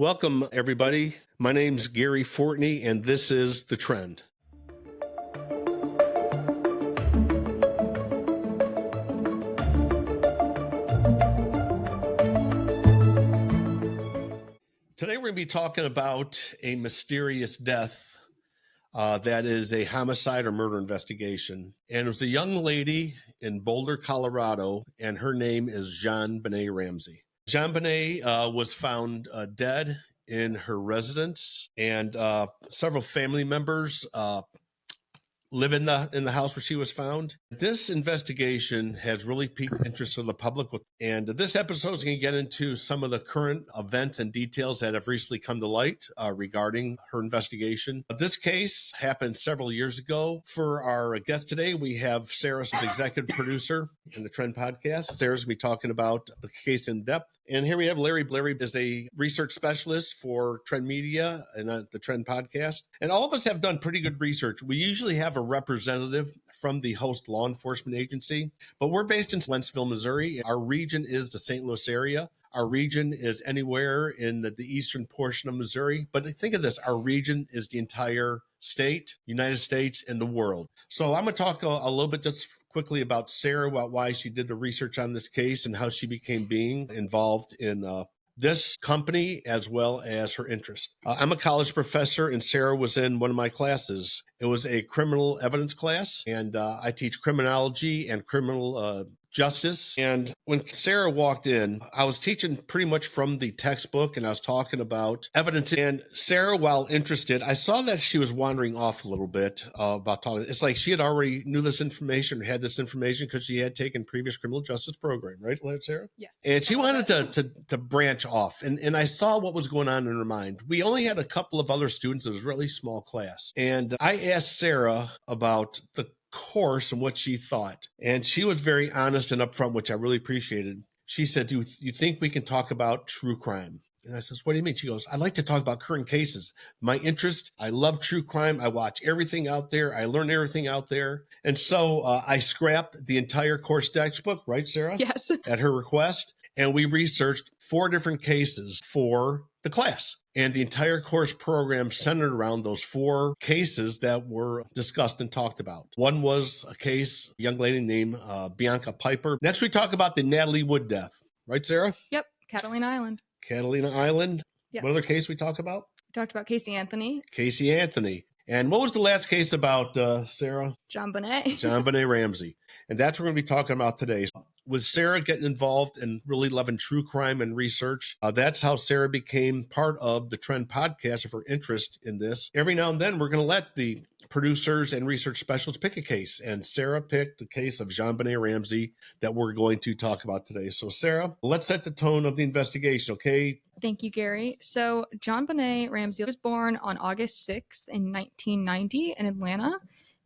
Welcome, everybody. My name's Gary Fortney, and this is The Trend. Today, we're going to be talking about a mysterious death that is a homicide or murder investigation. And it was a young lady in Boulder, Colorado, and her name is JonBenet Ramsey. JonBenet was found dead in her residence, and several family members live in the house where she was found. This investigation has really piqued interest of the public, and this episode is going to get into some of the current events and details that have recently come to light regarding her investigation. This case happened several years ago. For our guest today, we have Sarah, the executive producer in the Trend podcast. Sarah's going to be talking about the case in depth. And here we have Larry. Larry is a research specialist for Trend Media and the Trend podcast. And all of us have done pretty good research. We usually have a representative from the host law enforcement agency, but we're based in Wentzville, Missouri. Our region is the St. Louis area. Our region is anywhere in the eastern portion of Missouri. But think of this, our region is the entire state, United States, and the world. So I'm going to talk a little bit just quickly about Sarah, about why she did the research on this case and how she became being involved in this company as well as her interest. I'm a college professor, and Sarah was in one of my classes. It was a criminal evidence class, and I teach criminology and criminal justice. And when Sarah walked in, I was teaching pretty much from the textbook, and I was talking about evidence. And Sarah, while interested, I saw that she was wandering off a little bit about talking. It's like she had already knew this information or had this information because she had taken previous criminal justice program, right, Sarah? Yeah. And she wanted to branch off. And I saw what was going on in her mind. We only had a couple of other students. It was a really small class. And I asked Sarah about the course and what she thought. And she was very honest and upfront, which I really appreciated. She said, do you think we can talk about true crime? And I says, what do you mean? She goes, I'd like to talk about current cases. My interest, I love true crime. I watch everything out there. I learn everything out there. And so I scrapped the entire course textbook, right, Sarah? Yes. At her request. And we researched 4 different cases for the class. And the entire course program centered around those 4 cases that were discussed and talked about. One was a case, a young lady named Bianca Piper. Next, we talk about the Natalie Wood death. Right, Sarah? Yep. Catalina Island. Catalina Island. Yep. What other case we talk about? We talked about Casey Anthony. Casey Anthony. And what was the last case about, Sarah? JonBenet. JonBenet Ramsey. And that's what we're going to be talking about today. With Sarah getting involved and really loving true crime and research, that's how Sarah became part of the Trend podcast of her interest in this. Every now and then, we're going to let the producers and research specialists pick a case. And Sarah picked the case of JonBenet Ramsey that we're going to talk about today. So Sarah, let's set the tone of the investigation, okay? Thank you, Gary. So JonBenet Ramsey was born on August 6th in 1990 in Atlanta,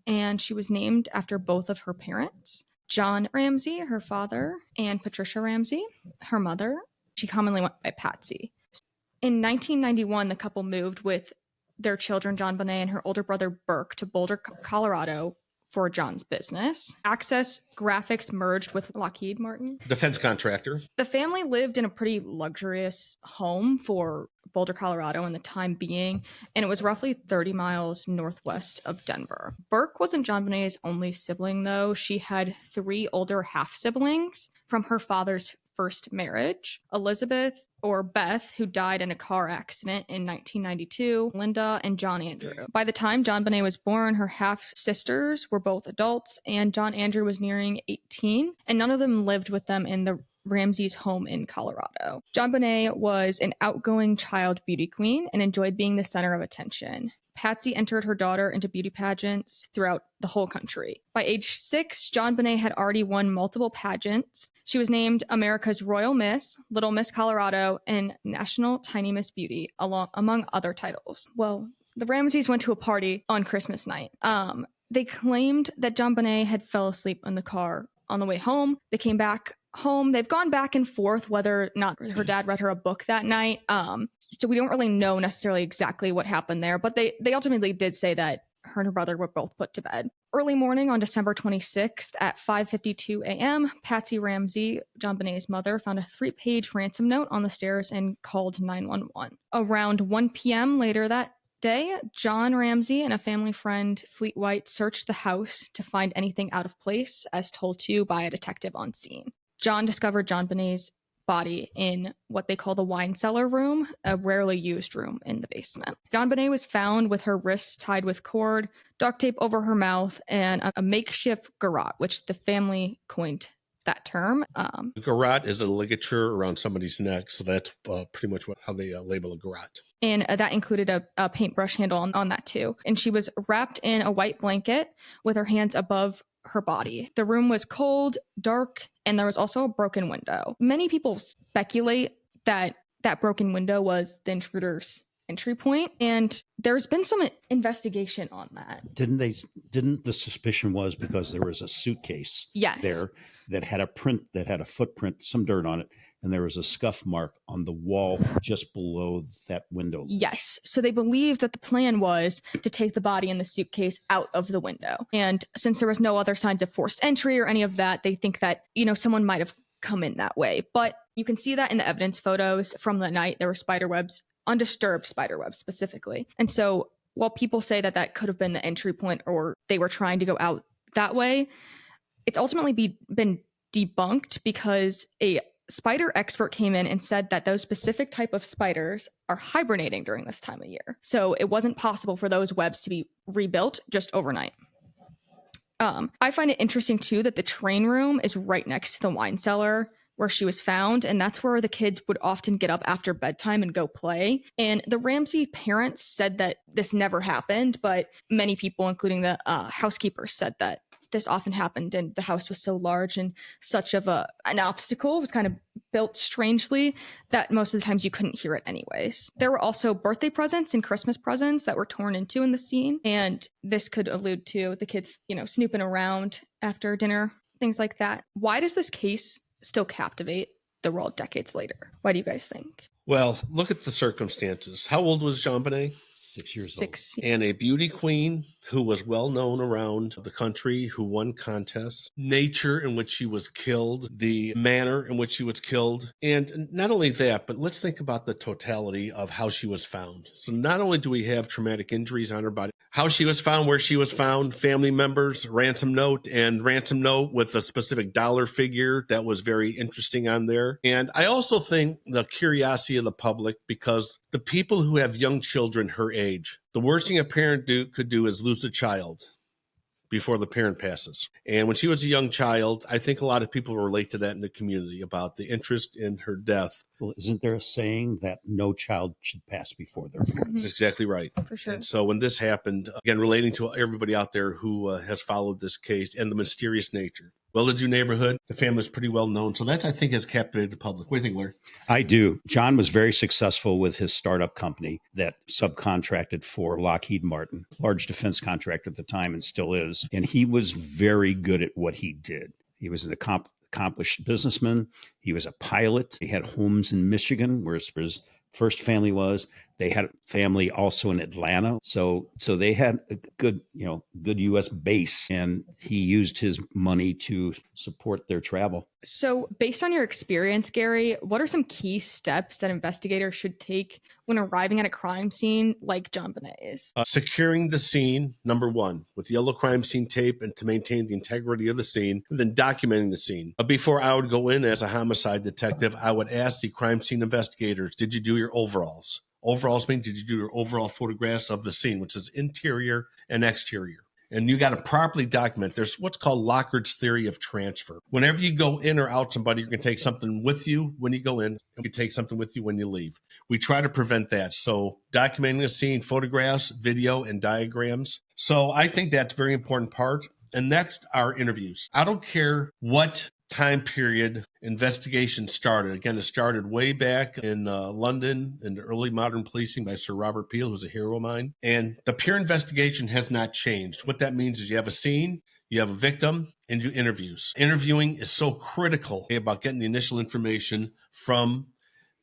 and she was named after both of her parents. John Ramsey, her father, and Patricia Ramsey, her mother. She commonly went by Patsy. In 1991, the couple moved with their children, JonBenet and her older brother, Burke, to Boulder, Colorado for John's business. Access Graphics merged with Lockheed Martin. Defense contractor. The family lived in a pretty luxurious home for Boulder, Colorado in the time being, and it was roughly 30 miles northwest of Denver. Burke wasn't JonBenet's only sibling, though. She had 3 older half-siblings from her father's first marriage: Elizabeth, or Beth, who died in a car accident in 1992, Linda, and John Andrew. By the time JonBenet was born, her half-sisters were both adults, and John Andrew was nearing 18, and none of them lived with them in the Ramsey's home in Colorado. JonBenet was an outgoing child beauty queen and enjoyed being the center of attention. Patsy entered her daughter into beauty pageants throughout the whole country. By age 6, JonBenet had already won multiple pageants. She was named America's Royal Miss, Little Miss Colorado, and National Tiny Miss Beauty, among other titles. Well, the Ramseys went to a party on Christmas night. They claimed that JonBenet had fell asleep in the car on the way home. They came back home. They've gone back and forth whether or not her dad read her a book that night. So we don't really know necessarily exactly what happened there, but they ultimately did say that her and her brother were both put to bed. Early morning on December 26th at 5:52 a.m., Patsy Ramsey, JonBenet's mother, found a 3-page ransom note on the stairs and called 911. Around 1 p.m. later that day, John Ramsey and a family friend, Fleet White, searched the house to find anything out of place, as told to by a detective on scene. John discovered JonBenet's body in what they call the wine cellar room, a rarely used room in the basement. JonBenet was found with her wrists tied with cord, duct tape over her mouth, and a makeshift garrote, which the family coined that term. Garrote is a ligature around somebody's neck, so that's pretty much how they label a garrote. And that included a paintbrush handle on that too. And she was wrapped in a white blanket with her hands above her body. The room was cold, dark, and there was also a broken window. Many people speculate that that broken window was the intruder's entry point, and there's been some investigation on that. Didn't the suspicion was because there was a suitcase there that had a footprint, some dirt on it, and there was a scuff mark on the wall just below that window. Yes. So they believed that the plan was to take the body in the suitcase out of the window. And since there was no other signs of forced entry or any of that, they think that, someone might have come in that way. But you can see that in the evidence photos from the night. There were spider webs, undisturbed spider webs specifically. And so while people say that that could have been the entry point or they were trying to go out that way, it's ultimately been debunked because a spider expert came in and said that those specific type of spiders are hibernating during this time of year. So it wasn't possible for those webs to be rebuilt just overnight. I find it interesting too that the train room is right next to the wine cellar where she was found, and that's where the kids would often get up after bedtime and go play. And the Ramsey parents said that this never happened, but many people, including the housekeepers, said that this often happened, and the house was so large and such of an obstacle, was kind of built strangely, that most of the times you couldn't hear it anyways. There were also birthday presents and Christmas presents that were torn into in the scene, and this could allude to the kids, snooping around after dinner, things like that. Why does this case still captivate the world decades later? Why do you guys think? Well, look at the circumstances. How old was JonBenet? 6 years old. And a beauty queen who was well known around the country, who won contests, nature in which she was killed, the manner in which she was killed. And not only that, but let's think about the totality of how she was found. So not only do we have traumatic injuries on her body, how she was found, where she was found, family members, ransom note with a specific dollar figure that was very interesting on there. And I also think the curiosity of the public, because the people who have young children her age, the worst thing a parent could do is lose a child before the parent passes. And when she was a young child, I think a lot of people relate to that in the community about the interest in her death. Well, isn't there a saying that no child should pass before their parents? That's exactly right. For sure. And so when this happened, again, relating to everybody out there who has followed this case and the mysterious nature. Well-to-do neighborhood, the family's pretty well known. So that's, I think, has captivated the public. What do you think, Larry? I do. John was very successful with his startup company that subcontracted for Lockheed Martin, large defense contractor at the time and still is. And he was very good at what he did. He was an accomplished businessman. He was a pilot. He had homes in Michigan, where his first family was. They had a family also in Atlanta. So they had a good U.S. base, and he used his money to support their travel. So based on your experience, Gary, what are some key steps that investigators should take when arriving at a crime scene like JonBenet's? Securing the scene, number one, with yellow crime scene tape and to maintain the integrity of the scene, and then documenting the scene. Before I would go in as a homicide detective, I would ask the crime scene investigators, did you do your overalls? Overalls mean, did you do your overall photographs of the scene, which is interior and exterior? And you got to properly document. There's what's called Lockhardt's theory of transfer. Whenever you go in or out somebody, you're going to take something with you when you go in, and you take something with you when you leave. We try to prevent that. So documenting the scene, photographs, video, and diagrams. So I think that's a very important part. And next are interviews. I don't care what time period investigation started. Again, it started way back in London in the early modern policing by Sir Robert Peel, who's a hero of mine. And the peer investigation has not changed. What that means is you have a scene, you have a victim, and you interviews. Interviewing is so critical about getting the initial information from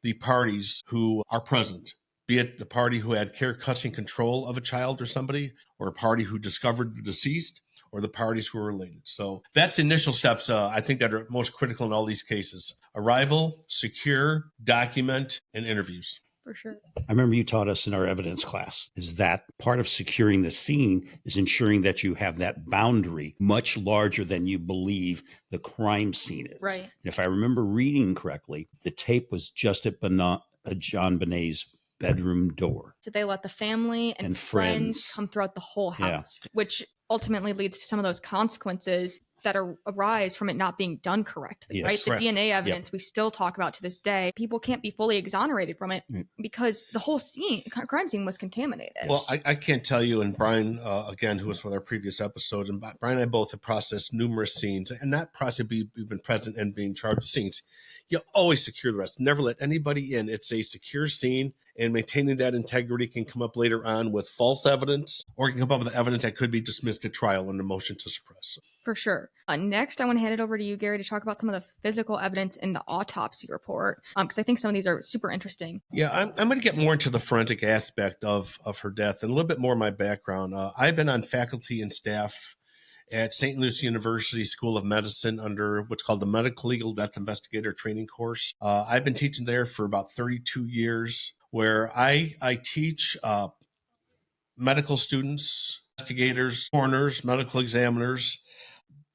the parties who are present, be it the party who had care, custody, and control of a child or somebody, or a party who discovered the deceased, or the parties who are related. So that's the initial steps, I think, that are most critical in all these cases. Arrival, secure, document, and interviews. For sure. I remember you taught us in our evidence class is that part of securing the scene is ensuring that you have that boundary much larger than you believe the crime scene is. Right. And if I remember reading correctly, the tape was just at JonBenet's bedroom door. So they let the family and friends come throughout the whole house, which ultimately leads to some of those consequences that arise from it not being done correctly, right? The DNA evidence we still talk about to this day. People can't be fully exonerated from it because the whole crime scene was contaminated. Well, I can't tell you, and Brian, again, who was with our previous episode, and Brian and I both have processed numerous scenes, and that process, we've been present and being charged with scenes. You always secure the rest. Never let anybody in. It's a secure scene, and maintaining that integrity can come up later on with false evidence, or it can come up with evidence that could be dismissed at trial under motion to suppress. For sure. Next, I want to hand it over to you, Gary, to talk about some of the physical evidence in the autopsy report, because I think some of these are super interesting. Yeah, I'm going to get more into the forensic aspect of her death and a little bit more of my background. I've been on faculty and staff at St. Lucie University School of Medicine under what's called the Medical Legal Death Investigator Training Course. I've been teaching there for about 32 years, where I teach medical students, investigators, coroners, medical examiners,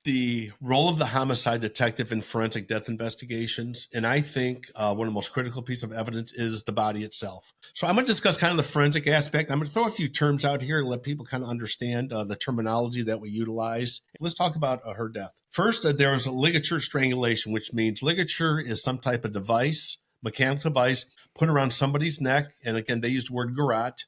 the role of the homicide detective in forensic death investigations. And I think one of the most critical pieces of evidence is the body itself. So I'm going to discuss kind of the forensic aspect. I'm going to throw a few terms out here and let people kind of understand the terminology that we utilize. Let's talk about her death. First, there was a ligature strangulation, which means ligature is some type of device, mechanical device, put around somebody's neck. And again, they used the word garrote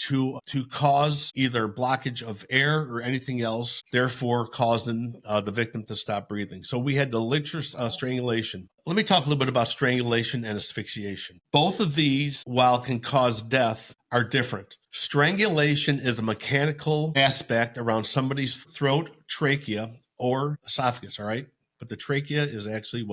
to cause either blockage of air or anything else, therefore causing the victim to stop breathing. So we had the ligature strangulation. Let me talk a little bit about strangulation and asphyxiation. Both of these, while can cause death, are different. Strangulation is a mechanical aspect around somebody's throat, trachea, or esophagus, all right? But the trachea is actually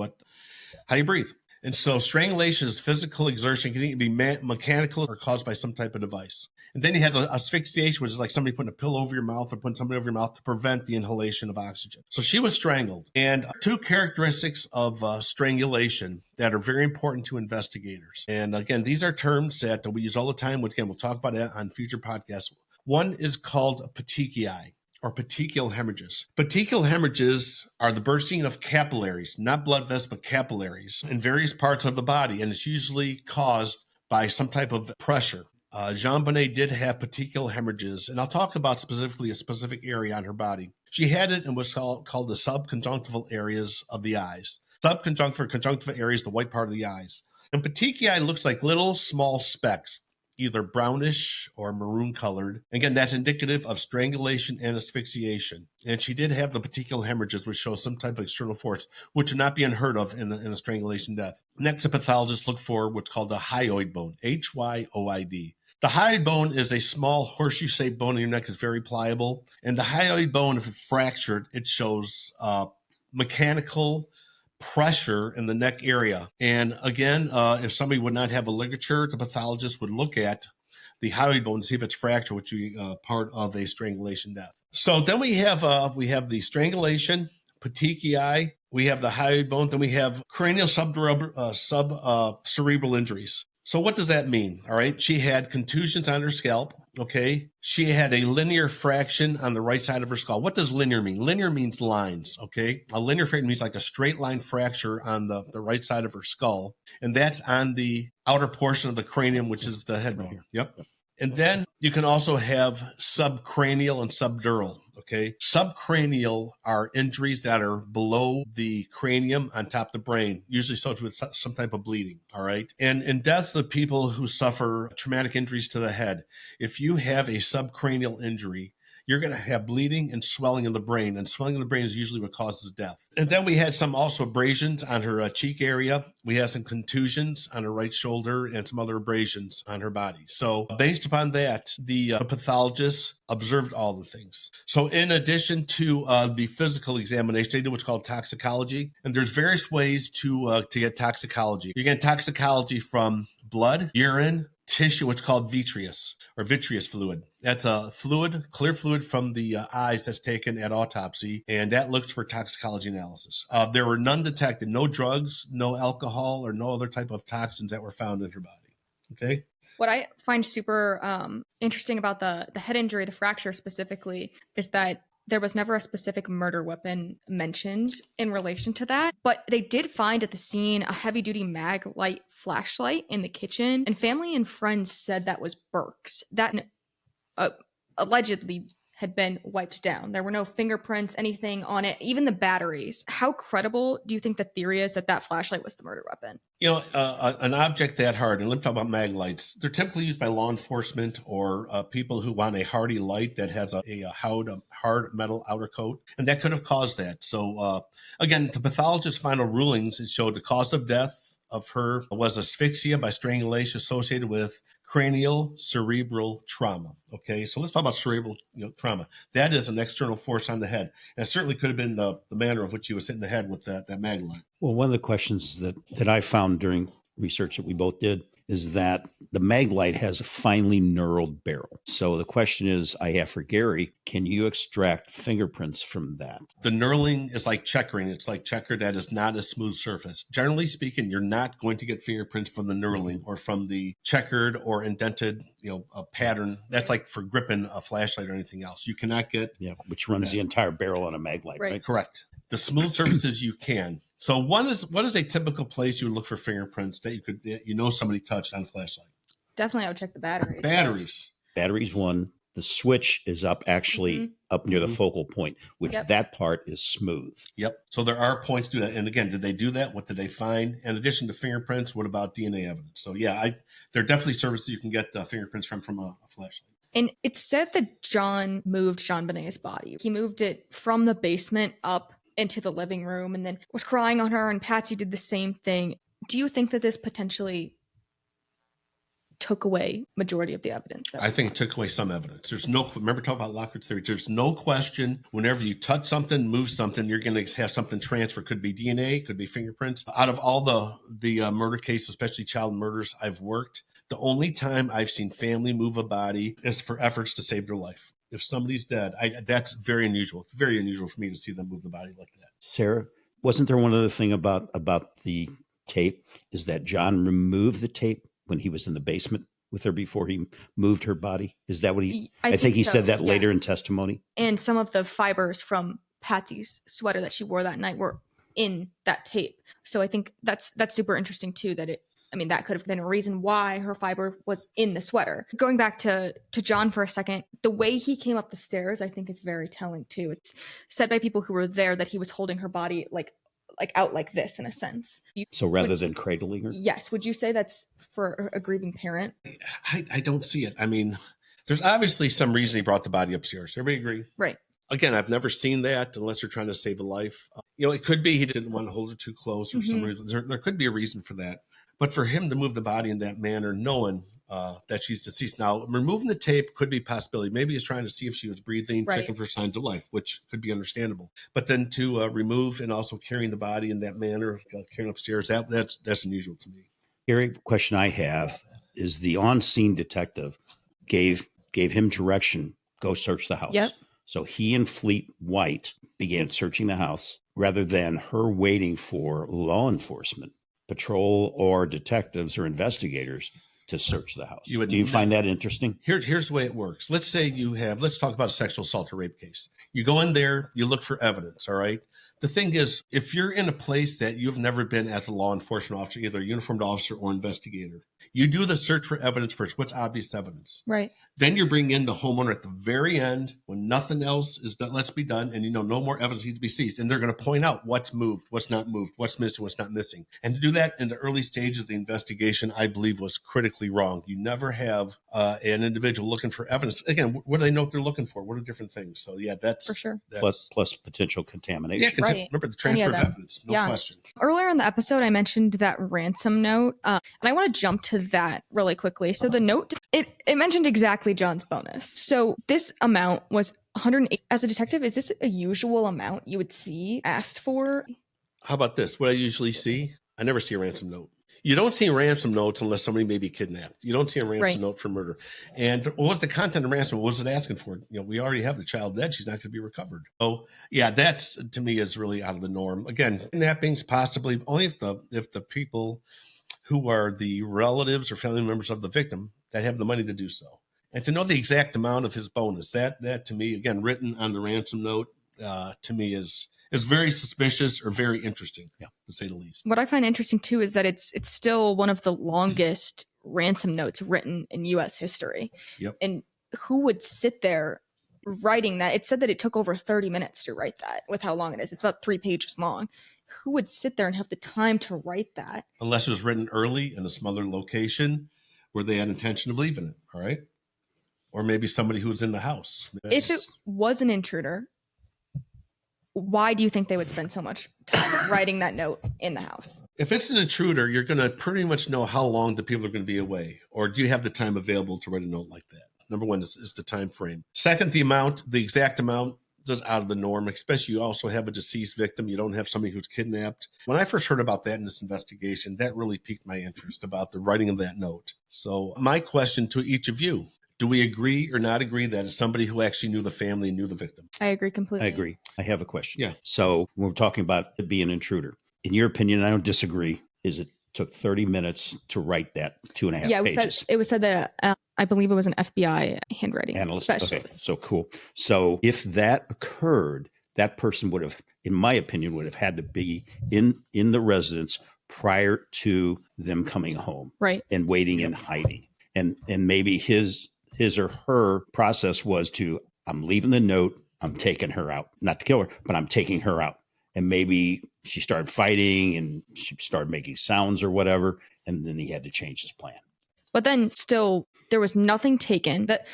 how you breathe. And so strangulation is physical exertion. It can either be mechanical or caused by some type of device. And then you have asphyxiation, which is like somebody putting a pillow over your mouth or putting somebody over your mouth to prevent the inhalation of oxygen. So she was strangled. And two characteristics of strangulation that are very important to investigators. And again, these are terms that we use all the time. Which again, we'll talk about it on future podcasts. One is called petechiae, or petechial hemorrhages. Petechial hemorrhages are the bursting of capillaries, not blood vessels, but capillaries in various parts of the body. And it's usually caused by some type of pressure. JonBenet did have petechial hemorrhages, and I'll talk about specifically a specific area on her body. She had it in what's called the subconjunctival areas of the eyes. Conjunctiva areas, the white part of the eyes. And petechiae looks like little small specks, either brownish or maroon colored. Again, that's indicative of strangulation and asphyxiation. And she did have the petechial hemorrhages, which show some type of external force, which would not be unheard of in a strangulation death. Next, the pathologist look for what's called a hyoid bone, Hyoid. The hyoid bone is a small horseshoe-shaped bone in your neck. It's very pliable. And the hyoid bone, if it's fractured, it shows mechanical pressure in the neck area. And again, if somebody would not have a ligature, the pathologist would look at the hyoid bone to see if it's fractured, which would be part of a strangulation death. So then we have the strangulation, petechiae, we have the hyoid bone, then we have cranial cerebral injuries. So what does that mean? All right. She had contusions on her scalp. Okay. She had a linear fraction on the right side of her skull. What does linear mean? Linear means lines. Okay. A linear fraction means like a straight line fracture on the right side of her skull. And that's on the outer portion of the cranium, which is the head right here. Yep. And then you can also have subcranial and subdural. Okay. Subcranial are injuries that are below the cranium on top of the brain, usually associated with some type of bleeding. All right. And in deaths of people who suffer traumatic injuries to the head, if you have a subcranial injury, you're going to have bleeding and swelling in the brain. And swelling in the brain is usually what causes death. And then we had some also abrasions on her cheek area. We had some contusions on her right shoulder and some other abrasions on her body. So based upon that, the pathologist observed all the things. So in addition to the physical examination, they do what's called toxicology. And there's various ways to get toxicology. You get toxicology from blood, urine, tissue, what's called vitreous fluid. That's a fluid, clear fluid from the eyes that's taken at autopsy, and that looked for toxicology analysis. There were none detected, no drugs, no alcohol, or no other type of toxins that were found in her body. Okay. What I find super interesting about the head injury, the fracture specifically, is that there was never a specific murder weapon mentioned in relation to that. But they did find at the scene a heavy-duty mag light flashlight in the kitchen. And family and friends said that was Burke's. That allegedly had been wiped down. There were no fingerprints, anything on it, even the batteries. How credible do you think the theory is that that flashlight was the murder weapon? You know, an object that hard, and let's talk about mag lights. They're typically used by law enforcement or people who want a hardy light that has a hard metal outer coat, and that could have caused that. So, again, the pathologist's final rulings, it showed the cause of death of her was asphyxia by strangulation associated with cranial cerebral trauma. Okay, so let's talk about cerebral trauma. That is an external force on the head. And it certainly could have been the manner of which you was hitting the head with that mag light. Well, one of the questions that I found during research that we both did is that the mag light has a finely knurled barrel. So the question is, I have for Gary, can you extract fingerprints from that? The knurling is like checkering. It's like checker that is not a smooth surface. Generally speaking, you're not going to get fingerprints from the knurling or from the checkered or indented, a pattern. That's like for gripping a flashlight or anything else. You cannot get which runs the entire barrel on a mag light, right? Correct. The smooth surfaces you can. So what is a typical place you would look for fingerprints that somebody touched on a flashlight? Definitely, I would check the batteries. Batteries one. The switch is up up near the focal point, which that part is smooth. Yep. So there are points to that. And again, did they do that? What did they find? In addition to fingerprints, what about DNA evidence? So there are definitely services you can get fingerprints from a flashlight. And it's said that John moved JonBenet's body. He moved it from the basement up into the living room and then was crying on her, and Patsy did the same thing. Do you think that this potentially took away majority of the evidence? I think it took away some evidence. Remember talking about Lockhart theory, there's no question whenever you touch something, move something, you're going to have something transfer. Could be DNA, could be fingerprints. Out of all the murder cases, especially child murders I've worked, the only time I've seen family move a body is for efforts to save their life. If somebody's dead, that's very unusual. It's very unusual for me to see them move the body like that. Sarah, wasn't there one other thing about the tape is that John removed the tape when he was in the basement with her before he moved her body? Is that what I think he said that later in testimony? And some of the fibers from Patsy's sweater that she wore that night were in that tape. So I think that's super interesting too, that that could have been a reason why her fiber was in the sweater. Going back to John for a second, the way he came up the stairs, I think, is very telling too. It's said by people who were there that he was holding her body like out like this in a sense. So rather than cradling her? Yes. Would you say that's for a grieving parent? I don't see it. There's obviously some reason he brought the body upstairs. Everybody agree? Right. Again, I've never seen that unless they're trying to save a life. It could be he didn't want to hold her too close or some reason. There could be a reason for that. But for him to move the body in that manner, knowing that she's deceased. Now, removing the tape could be a possibility. Maybe he's trying to see if she was breathing, checking for signs of life, which could be understandable. But then to remove and also carrying the body in that manner, carrying upstairs, that's unusual to me. Gary, the question I have is the on-scene detective gave him direction, go search the house. Yep. So he and Fleet White began searching the house rather than her waiting for law enforcement, patrol or detectives or investigators to search the house. Do you find that interesting? Here's the way it works. Let's say let's talk about a sexual assault or rape case. You go in there, you look for evidence, all right? The thing is, if you're in a place that you've never been as a law enforcement officer, either a uniformed officer or investigator, you do the search for evidence first. What's obvious evidence? Right. Then you bring in the homeowner at the very end when nothing else is done. Let's be done. And no more evidence needs to be seized. And they're going to point out what's moved, what's not moved, what's missing, what's not missing. And to do that in the early stages of the investigation, I believe was critically wrong. You never have an individual looking for evidence. Again, what do they know what they're looking for? What are different things? So that's for sure. Plus potential contamination. Yeah, remember the transfer of evidence, no question. Earlier in the episode, I mentioned that ransom note, and I want to jump to that really quickly. So the note, it mentioned exactly John's bonus. So this amount was 108. As a detective, is this a usual amount you would see asked for? How about this? What I usually see, I never see a ransom note. You don't see ransom notes unless somebody may be kidnapped. You don't see a ransom Right. note for murder. And what was the content of ransom? What was it asking for? We already have the child dead. She's not going to be recovered. So yeah, that's to me is really out of the norm. Again, kidnappings possibly only if the people who are the relatives or family members of the victim that have the money to do so. And to know the exact amount of his bonus, that to me, again, written on the ransom note, to me is very suspicious or very interesting, to say the least. What I find interesting too is that it's still one of the longest ransom notes written in U.S. history. Yep. And who would sit there writing that? It said that it took over 30 minutes to write that with how long it is. It's about 3 pages long. Who would sit there and have the time to write that? Unless it was written early in a smothered location where they had intention of leaving it, all right? Or maybe somebody who was in the house. If it was an intruder, why do you think they would spend so much time writing that note in the house? If it's an intruder, you're going to pretty much know how long the people are going to be away. Or do you have the time available to write a note like that? Number one is the time frame. Second, the exact amount is out of the norm, especially you also have a deceased victim. You don't have somebody who's kidnapped. When I first heard about that in this investigation, that really piqued my interest about the writing of that note. So my question to each of you, do we agree or not agree that it's somebody who actually knew the family and knew the victim? I agree completely. I agree. I have a question. Yeah. So when we're talking about it being an intruder, in your opinion, I don't disagree, is it took 30 minutes to write that 2.5 pages? It was said that I believe it was an FBI handwriting Analyst. specialist. Okay, so cool. So if that occurred, that person would have, in my opinion, would have had to be in the residence prior to them coming home, right, and waiting and hiding. And maybe his or her process was to, I'm leaving the note, I'm taking her out, not to kill her, but I'm taking her out. And maybe she started fighting and she started making sounds or whatever, and then he had to change his plan. But then still, there was nothing taken. That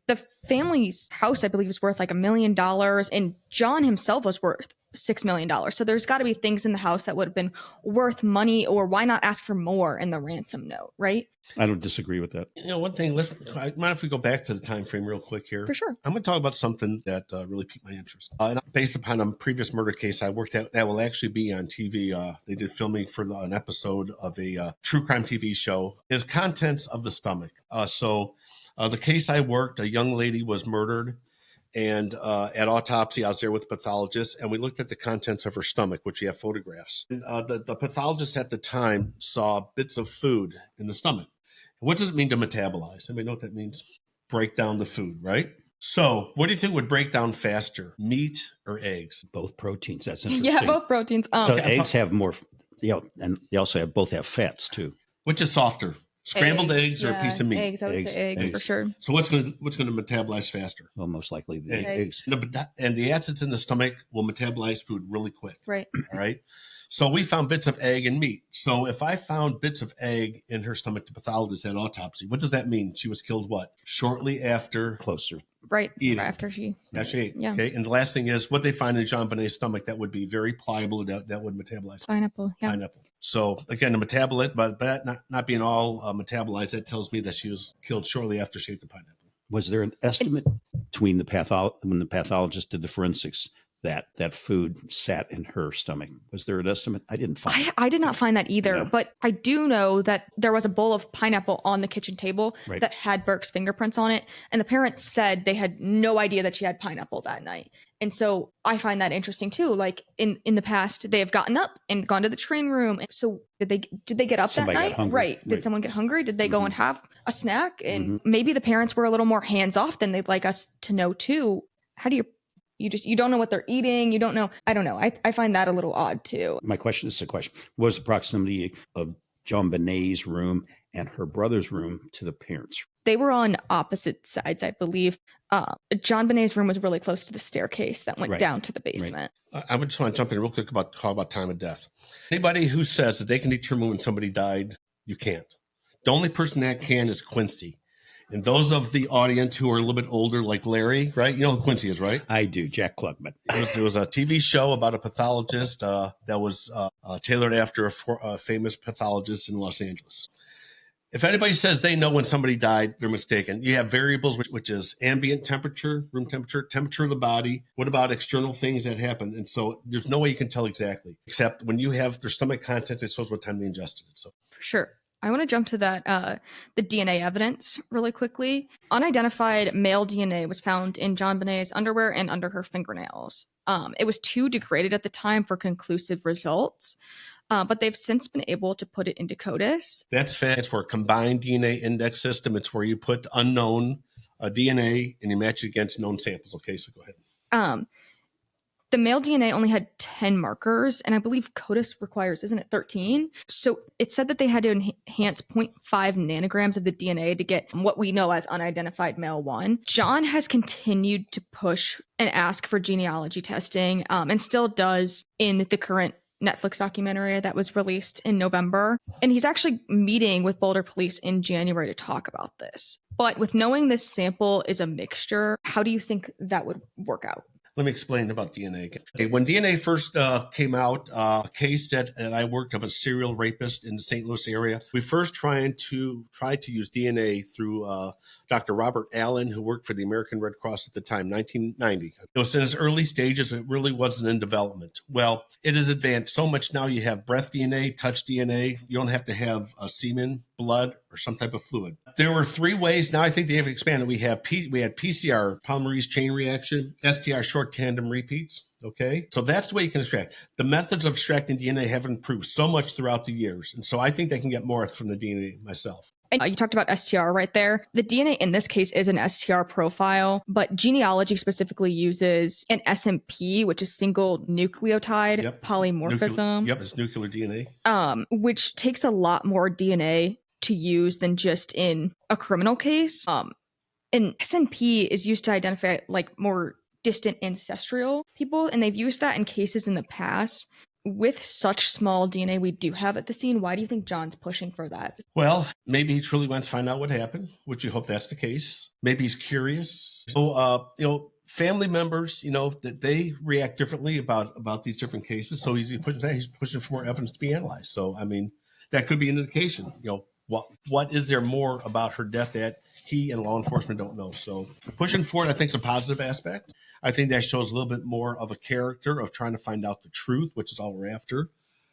the family's house, I believe, was worth like $1 million, and John himself was worth $6 million. So there's got to be things in the house that would have been worth money, or why not ask for more in the ransom note, right? I don't disagree with that. One thing, listen, mind if we go back to the time frame real quick here? For sure. I'm going to talk about something that really piqued my interest. And based upon a previous murder case I worked at, that will actually be on TV. They did filming for an episode of a true crime TV show, is contents of the stomach. So the case I worked, a young lady was murdered. And at autopsy, I was there with the pathologist, and we looked at the contents of her stomach, which we have photographs. And, the pathologist at the time saw bits of food in the stomach. What does it mean to metabolize? Anybody know what that means? Break down the food, right? So what do you think would break down faster, meat or eggs? Both proteins. That's interesting. Yeah, both proteins. So eggs have more, and they also both have fats too. Which is softer, scrambled eggs or a piece of meat? Eggs, I would say eggs for sure. So what's going to metabolize faster? Well, most likely the Eggs. eggs. And the acids in the stomach will metabolize food really quick. Right. All right. So we found bits of egg and meat. So if I found bits of egg in her stomach, the pathologist at autopsy, what does that mean? She was killed what? Shortly after? Closer. Right. Eating. After she ate. Yeah. Okay. And the last thing is what they find in JonBenet's stomach that would be very pliable, that would metabolize. Pineapple. Yeah. Pineapple. So again, the metabolite, but that not being all metabolized, that tells me that she was killed shortly after she ate the pineapple. Was there an estimate between when the pathologist did the forensics that food sat in her stomach? Was there an estimate? I didn't find it. I did not find that either, Yeah. but I do know that there was a bowl of pineapple on the kitchen table Right. that had Burke's fingerprints on it. And the parents said they had no idea that she had pineapple that night. And so I find that interesting too. Like in the past, they have gotten up and gone to the train room. So did they get up Somebody that got night? hungry. Right. Did Right. someone get hungry? Did they go Mhm. and have a snack? And Mm-hmm. maybe the parents were a little more hands off than they'd like us to know too. How do you don't know what they're eating? You don't know. I don't know. I find that a little odd too. My question is a question. Was the proximity of JonBenet's room and her brother's room to the parents' room? They were on opposite sides, I believe. JonBenet's room was really close to the staircase that went Right. down to the basement. I would just want to jump in real quick about time of death. Anybody who says that they can determine when somebody died, you can't. The only person that can is Quincy. And those of the audience who are a little bit older, like Larry, right? You know who Quincy is, right? I do, Jack Klugman. It was a TV show about a pathologist that was tailored after a famous pathologist in Los Angeles. If anybody says they know when somebody died, they're mistaken. You have variables, which is ambient temperature, room temperature, temperature of the body. What about external things that happen? And so there's no way you can tell exactly, except when you have their stomach contents, it shows what time they ingested it. So For sure. I want to jump to that, the DNA evidence really quickly. Unidentified male DNA was found in JonBenet's underwear and under her fingernails. It was too degraded at the time for conclusive results, but they've since been able to put it into CODIS. that's for a combined DNA index system. It's where you put unknown DNA and you match it against known samples. Okay, so go ahead. The male DNA only had 10 markers, and I believe CODIS requires, isn't it 13? So it said that they had to enhance 0.5 nanograms of the DNA to get what we know as unidentified male 1. John has continued to push and ask for genealogy testing, and still does in the current Netflix documentary that was released in November. And he's actually meeting with Boulder police in January to talk about this. But with knowing this sample is a mixture, how do you think that would work out? Let me explain about DNA. Okay, when DNA first came out, a case that I worked of a serial rapist in the St. Louis area, we first tried to use DNA through Dr. Robert Allen, who worked for the American Red Cross at the time, 1990. It was in its early stages. It really wasn't in development. Well, it has advanced so much now. You have breath DNA, touch DNA. You don't have to have semen, blood, or some type of fluid. There were 3 ways. Now I think they have expanded. We had PCR, polymerase chain reaction, STR, short tandem repeats. Okay, so that's the way you can extract. The methods of extracting DNA have improved so much throughout the years. And so I think they can get more from the DNA myself. And you talked about STR right there. The DNA in this case is an STR profile, but genealogy specifically uses an SMP, which is single nucleotide polymorphism. It's nuclear DNA. Which takes a lot more DNA to use than just in a criminal case. And SNP is used to identify like more distant ancestral people, and they've used that in cases in the past. With such small DNA we do have at the scene, why do you think John's pushing for that? Well, maybe he truly wants to find out what happened, which you hope that's the case. Maybe he's curious. So, family members, that they react differently about these different cases. So he's pushing for more evidence to be analyzed. So, I mean, that could be an indication. What is there more about her death that he and law enforcement don't know? So pushing for it, I think, is a positive aspect. I think that shows a little bit more of a character of trying to find out the truth, which is all we're after.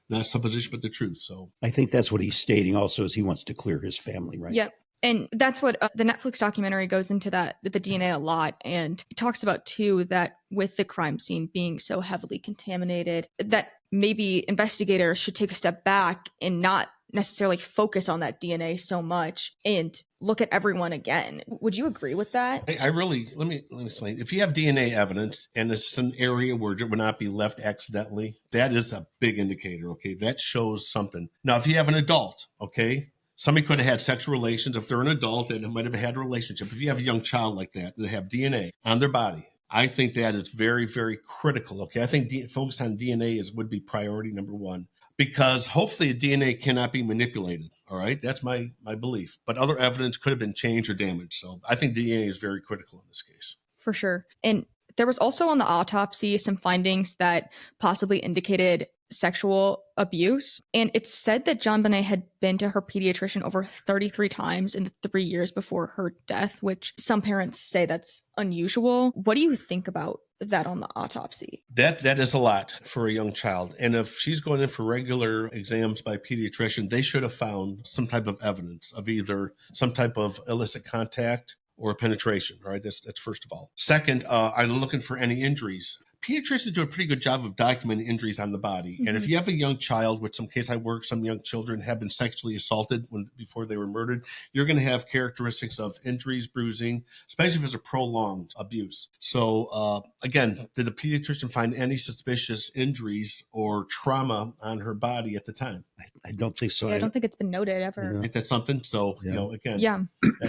Not supposition, but the truth. So I think that's what he's stating also, is he wants to clear his family, right? Yep. And that's what the Netflix documentary goes into, that the DNA a lot. And it talks about, too, that with the crime scene being so heavily contaminated, that maybe investigators should take a step back and not necessarily focus on that DNA so much and look at everyone again. Would you agree with that? I really, let me explain. If you have DNA evidence and it's an area where it would not be left accidentally, that is a big indicator. Okay. That shows something. Now, if you have an adult, okay, somebody could have had sexual relations. If they're an adult and might have had a relationship, if you have a young child like that and they have DNA on their body, I think that is very, very critical. Okay. I think focus on DNA would be priority number 1. Because hopefully the DNA cannot be manipulated. All right. That's my belief. But other evidence could have been changed or damaged. So I think DNA is very critical in this case. For sure. And there was also on the autopsy some findings that possibly indicated sexual abuse. And it's said that JonBenet had been to her pediatrician over 33 times in the 3 years before her death, which some parents say that's unusual. What do you think about that on the autopsy? That is a lot for a young child. And if she's going in for regular exams by a pediatrician, they should have found some type of evidence of either some type of illicit contact or penetration. All right. That's first of all. Second, I'm looking for any injuries. Pediatricians do a pretty good job of documenting injuries on the body. Mm-hmm. And if you have a young child, which some case I work, some young children have been sexually assaulted before they were murdered, you're going to have characteristics of injuries, bruising, especially if it's a prolonged abuse. So again, did the pediatrician find any suspicious injuries or trauma on her body at the time? I don't think so. Yeah, I don't think it's been noted ever. I think that's something. So, again, yeah,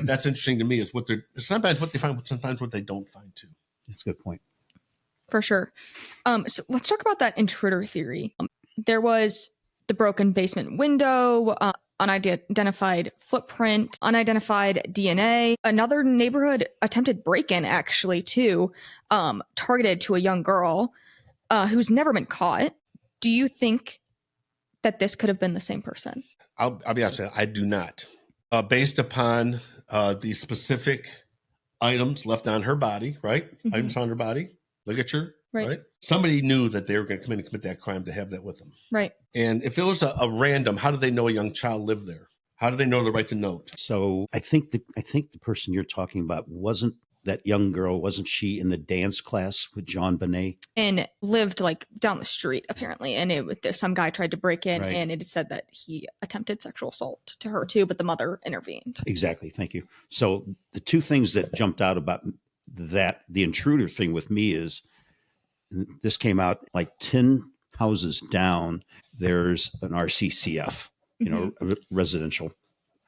that's interesting to me, is sometimes what they find, but sometimes what they don't find too. That's a good point. For sure. So let's talk about that intruder theory. There was the broken basement window, unidentified footprint, unidentified DNA. Another neighborhood attempted break-in, actually, too, targeted to a young girl who's never been caught. Do you think that this could have been the same person? I'll be honest with you, I do not. based upon the specific items left on her body, right? Items on her body, ligature, right? Somebody knew that they were going to come in and commit that crime to have that with them. Right. And if it was a random, how do they know a young child lived there? How do they know the right to note? So I think the person you're talking about wasn't that young girl. Wasn't she in the dance class with JonBenet? And lived like down the street apparently. And some guy tried to break in, and it said that he attempted sexual assault to her too, but the mother intervened. Exactly. Thank you. So the two things that jumped out about that, the intruder thing with me is, this came out like 10 houses down. There's an RCCF, a residential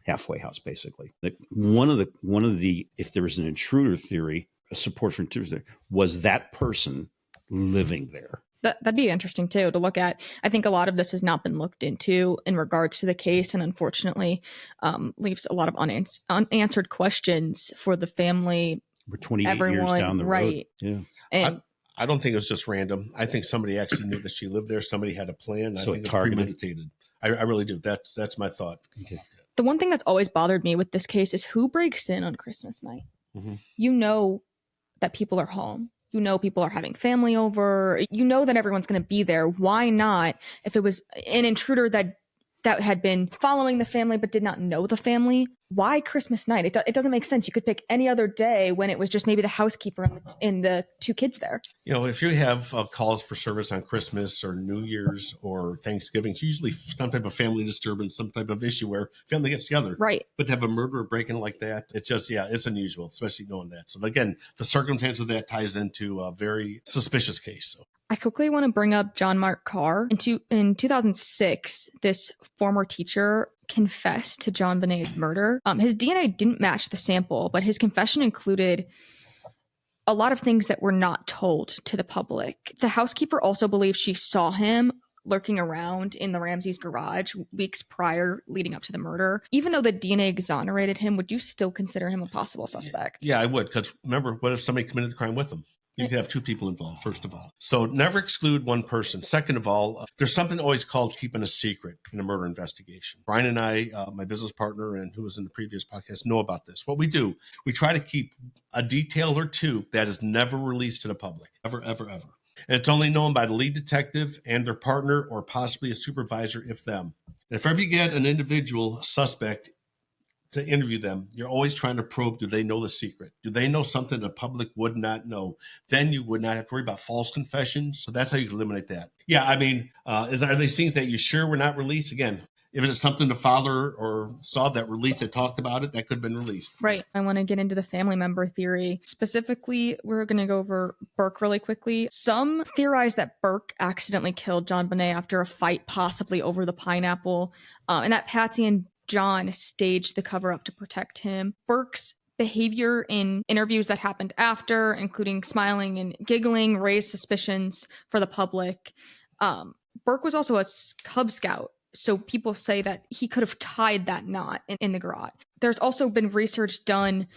halfway house, basically. One of the, if there was an intruder theory, a support for intruder theory, was that person living there. That'd be interesting too to look at. I think a lot of this has not been looked into in regards to the case, and unfortunately leaves a lot of unanswered questions for the family. We're 28 years down the road. Yeah. And I don't think it was just random. I think somebody actually knew that she lived there. Somebody had a plan. So I think it it was targeted. premeditated. I really do. That's my thought. Okay. the one thing that's always bothered me with this case is who breaks in on Christmas night. You know that people are home. You know people are having family over. You know that everyone's going to be there. Why not, if it was an intruder that had been following the family but did not know the family, why Christmas night? It doesn't make sense. You could pick any other day when it was just maybe the housekeeper and the two kids there. You know, if you have calls for service on Christmas or New Year's or Thanksgiving, it's usually some type of family disturbance, some type of issue where family gets together. Right. But to have a murderer break in like that, it's just, it's unusual, especially knowing that. So again, the circumstance of that ties into a very suspicious case. So. I quickly want to bring up John Mark Carr. In 2006, this former teacher confessed to JonBenet's murder. His DNA didn't match the sample, but his confession included a lot of things that were not told to the public. The housekeeper also believes she saw him lurking around in the Ramseys' garage weeks prior, leading up to the murder. Even though the DNA exonerated him, would you still consider him a possible suspect? Yeah, I would. Because remember, what if somebody committed the crime with him? You could have two people involved, first of all. So never exclude one person. Second of all, there's something always called keeping a secret in a murder investigation. Brian and I, my business partner and who was in the previous podcast, know about this. What we do, we try to keep a detail or two that is never released to the public, ever, ever, ever. And it's only known by the lead detective and their partner or possibly a supervisor, if them. And if ever you get an individual suspect to interview them, you're always trying to probe, do they know the secret? Do they know something the public would not know? Then you would not have to worry about false confessions. So that's how you eliminate that. Yeah, I mean, are they things that you sure were not released? Again, if it's something the father or saw that released that talked about it, that could have been released. Right. I want to get into the family member theory. Specifically, we're going to go over Burke really quickly. Some theorize that Burke accidentally killed JonBenet after a fight, possibly over the pineapple, and that Patsy and John staged the cover-up to protect him. Burke's behavior in interviews that happened after, including smiling and giggling, raised suspicions for the public. Burke was also a Cub Scout, so people say that he could have tied that knot in the garage. There's also been research done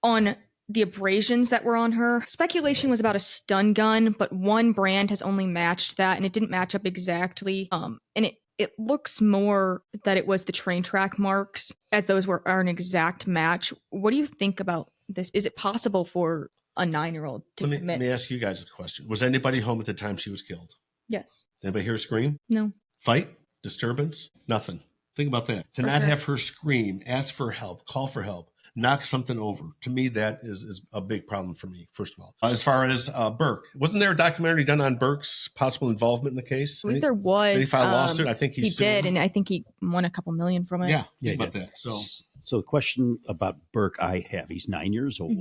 on the abrasions that were on her. Speculation was about a stun gun, but one brand has only matched that, and it didn't match up exactly. And it looks more that it was the train track marks, as those are an exact match. What do you think about this? Is it possible for a 9-year-old to commit? Let me ask you guys a question. Was anybody home at the time she was killed? Yes. Anybody hear a scream? No. Fight? Disturbance? Nothing. Think about that. To not have her scream, ask for help, call for help, knock something over. To me, that is a big problem for me, first of all. As far as Burke, wasn't there a documentary done on Burke's possible involvement in the case? I believe there was. Did he file a lawsuit? I think he did, and I think he won a couple million from it. Yeah, think about that. So the question about Burke I have, he's 9 years old.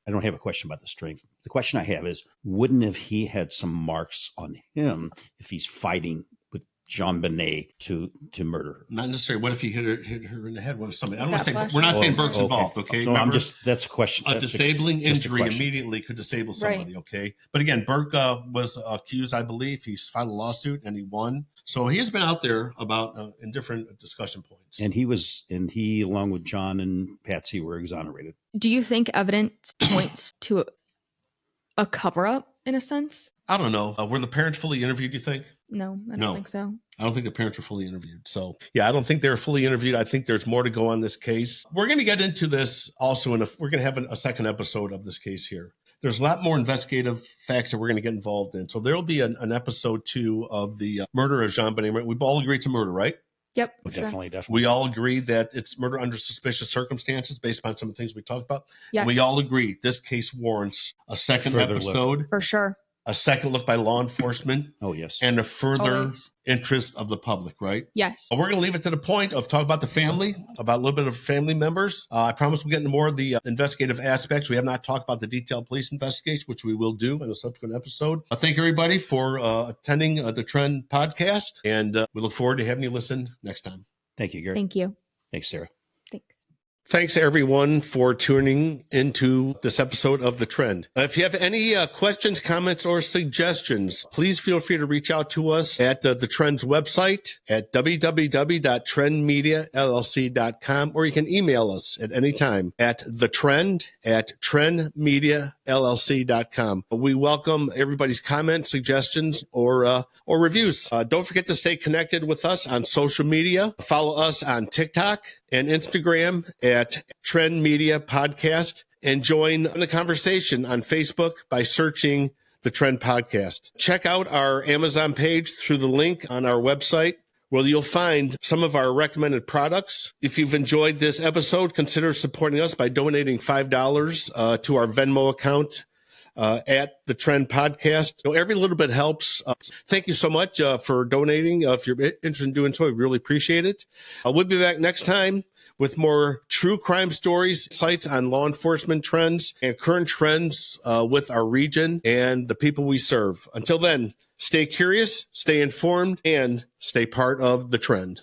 I don't have a question about the strength. The question I have is, wouldn't have he had some marks on him if he's fighting with JonBenet to murder her? Not necessarily. What if he hit her in the head? What if somebody? I don't want to say. We're not saying Burke's involved. Okay. No, that's a question. A disabling injury immediately could disable somebody. Right. Okay. But again, Burke was accused. I believe he's filed a lawsuit and he won. So he has been out there about in different discussion points. And he along with John and Patsy were exonerated. Do you think evidence points to a cover up in a sense? I don't know. Were the parents fully interviewed, you think? No, I don't No. think so. I don't think the parents were fully interviewed. So, yeah, I don't think they're fully interviewed. I think there's more to go on this case. We're going to get into this also we're going to have a second episode of this case here. There's a lot more investigative facts that we're going to get involved in. So there'll be an episode 2 of the murder of JonBenet Ramsey. We all agree it's a murder, right? Yep. Oh, sure. definitely. We all agree that it's murder under suspicious circumstances based upon some of the things we talked about. Yes. And we all agree this case warrants a second Further episode, For sure. a second look by law enforcement, Oh, yes. and a further Always. interest of the public, right? Yes. We're going to leave it to the point of talk about the family, about a little bit of family members. I promise we'll get into more of the investigative aspects. We have not talked about the detailed police investigation, which we will do in a subsequent episode. Thank everybody for attending the Trend podcast, and we look forward to having you listen next time. Thank you, Gary. Thank you. Thanks, Sarah. Thanks. Thanks, everyone, for tuning into this episode of The Trend. If you have any questions, comments, or suggestions, please feel free to reach out to us at The Trend's website at www.trendmediallc.com, or you can email us at any time at thetrend@trendmediallc.com. We welcome everybody's comments, suggestions, or reviews. Don't forget to stay connected with us on social media. Follow us on TikTok and Instagram at Trend Media Podcast, and join the conversation on Facebook by searching The Trend Podcast. Check out our Amazon page through the link on our website, where you'll find some of our recommended products. If you've enjoyed this episode, consider supporting us by donating $5 to our Venmo account at The Trend Podcast. So every little bit helps. Thank you so much for donating. If you're interested in doing so, we really appreciate it. We'll be back next time with more true crime stories, insights on law enforcement trends, and current trends with our region and the people we serve. Until then, stay curious, stay informed, and stay part of The Trend.